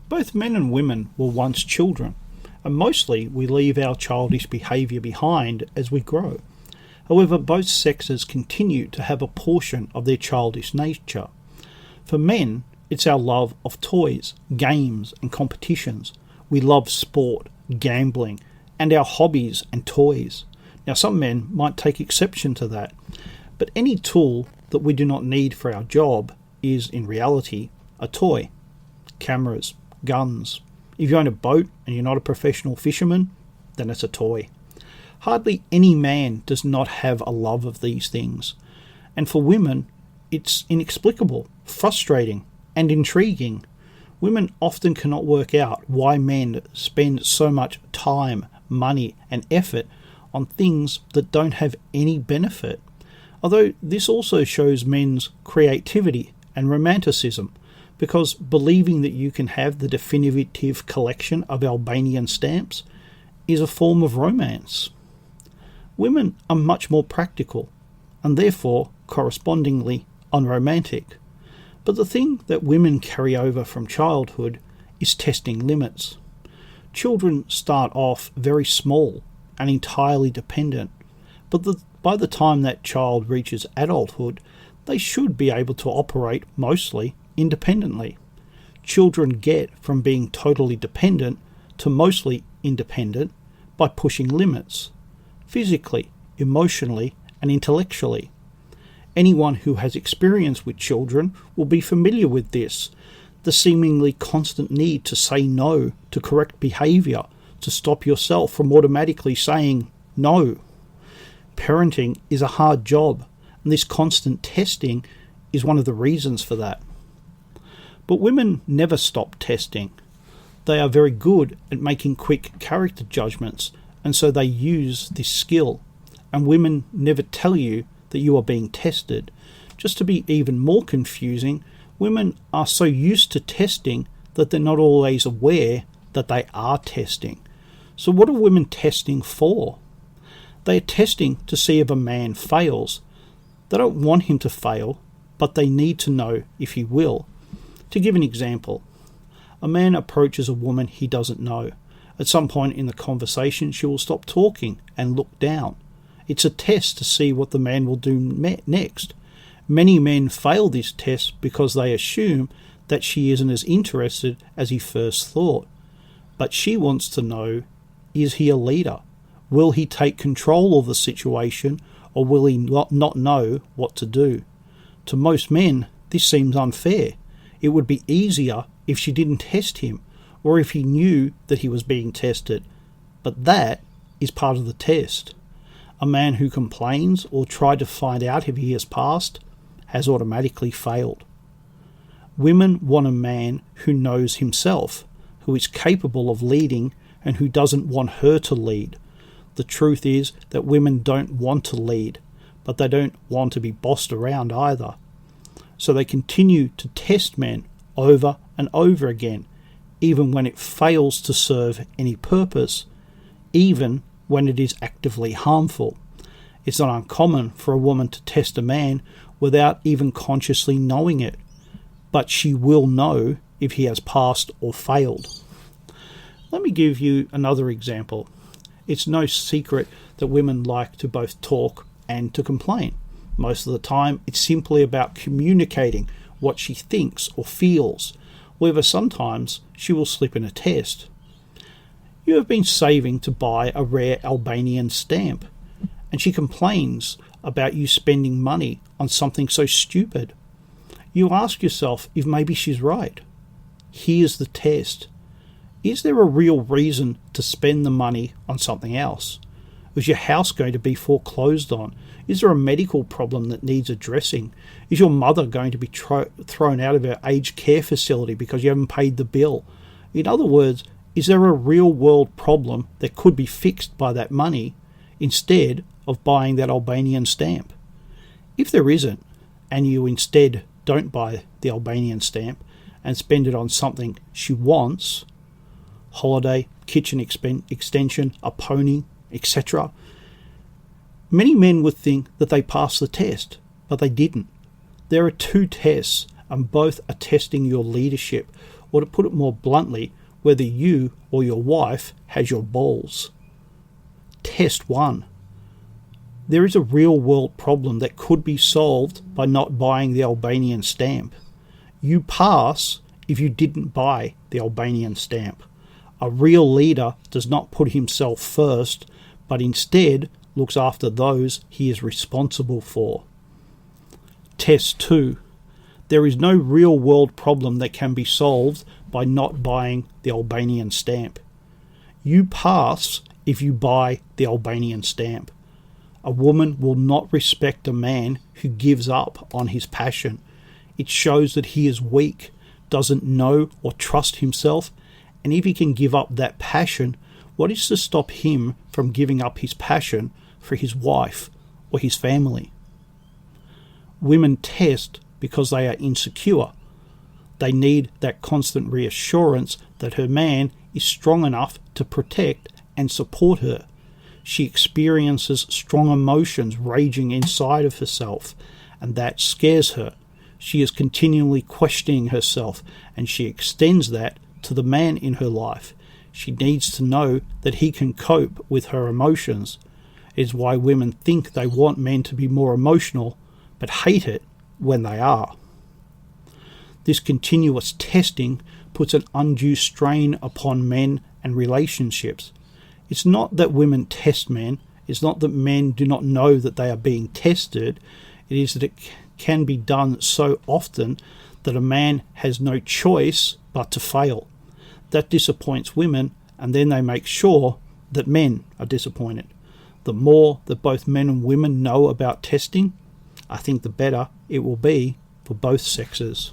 Both men and women were once children, and mostly we leave our childish behaviour behind as we grow. However, both sexes continue to have a portion of their childish nature. For men, it's our love of toys, games and competitions. We love sport, gambling, and our hobbies and toys. Now, some men might take exception to that, but any tool that we do not need for our job is, in reality, a toy. Cameras, guns. If you own a boat and you're not a professional fisherman, then it's a toy. Hardly any man does not have a love of these things. And for women, it's inexplicable, frustrating, and intriguing. Women often cannot work out why men spend so much time, money, and effort on things that don't have any benefit. Although this also shows men's creativity and romanticism, because believing that you can have the definitive collection of Albanian stamps is a form of romance. Women are much more practical, and therefore correspondingly unromantic. But the thing that women carry over from childhood is testing limits. Children start off very small and entirely dependent, but by the time that child reaches adulthood, they should be able to operate mostly independently. Children get from being totally dependent to mostly independent by pushing limits, physically, emotionally, and intellectually. Anyone who has experience with children will be familiar with this, the seemingly constant need to say no to correct behaviour, to stop yourself from automatically saying no. Parenting is a hard job, and this constant testing is one of the reasons for that. But women never stop testing. They are very good at making quick character judgments, and so they use this skill. And women never tell you that you are being tested. Just to be even more confusing, women are so used to testing that they're not always aware that they are testing. So what are women testing for? They are testing to see if a man fails. They don't want him to fail, but they need to know if he will. To give an example, a man approaches a woman he doesn't know. At some point in the conversation, she will stop talking and look down. It's a test to see what the man will do next. Many men fail this test because they assume that she isn't as interested as he first thought. But she wants to know, is he a leader? Will he take control of the situation, or will he not know what to do? To most men, this seems unfair. It would be easier if she didn't test him, or if he knew that he was being tested. But that is part of the test. A man who complains or tries to find out if he has passed has automatically failed. Women want a man who knows himself, who is capable of leading, and who doesn't want her to lead. The truth is that women don't want to lead, but they don't want to be bossed around either. So they continue to test men over and over again, even when it fails to serve any purpose, even when it is actively harmful. It's not uncommon for a woman to test a man without even consciously knowing it, but she will know if he has passed or failed. Let me give you another example. It's no secret that women like to both talk and to complain. Most of the time, it's simply about communicating what she thinks or feels. However, sometimes she will slip in a test. You have been saving to buy a rare Albanian stamp, and she complains about you spending money on something so stupid. You ask yourself if maybe she's right. Here's the test. Is there a real reason to spend the money on something else? Is your house going to be foreclosed on? Is there a medical problem that needs addressing? Is your mother going to be thrown out of her aged care facility because you haven't paid the bill? In other words, is there a real world problem that could be fixed by that money instead of buying that Albanian stamp? If there isn't, and you instead don't buy the Albanian stamp and spend it on something she wants, holiday, kitchen extension, a pony, etc., many men would think that they passed the test, but they didn't. There are two tests, and both are testing your leadership or to put it more bluntly, whether you or your wife has your balls. Test 1. There is a real-world problem that could be solved by not buying the Albanian stamp. You pass if you didn't buy the Albanian stamp. A real leader does not put himself first, but instead looks after those he is responsible for. Test 2. There is no real-world problem that can be solved by not buying the Albanian stamp. You pass if you buy the Albanian stamp. A woman will not respect a man who gives up on his passion. It shows that he is weak, doesn't know or trust himself, and if he can give up that passion, what is to stop him from giving up his passion for his wife or his family? Women test because they are insecure. They need that constant reassurance that her man is strong enough to protect and support her. She experiences strong emotions raging inside of herself, and that scares her. She is continually questioning herself, and she extends that to the man in her life. She needs to know that he can cope with her emotions. It is why women think they want men to be more emotional, but hate it when they are. This continuous testing puts an undue strain upon men and relationships. It's not that women test men. It's not that men do not know that they are being tested. It is that it can be done so often that a man has no choice but to fail. That disappoints women, and then they make sure that men are disappointed. The more that both men and women know about testing, I think the better it will be for both sexes.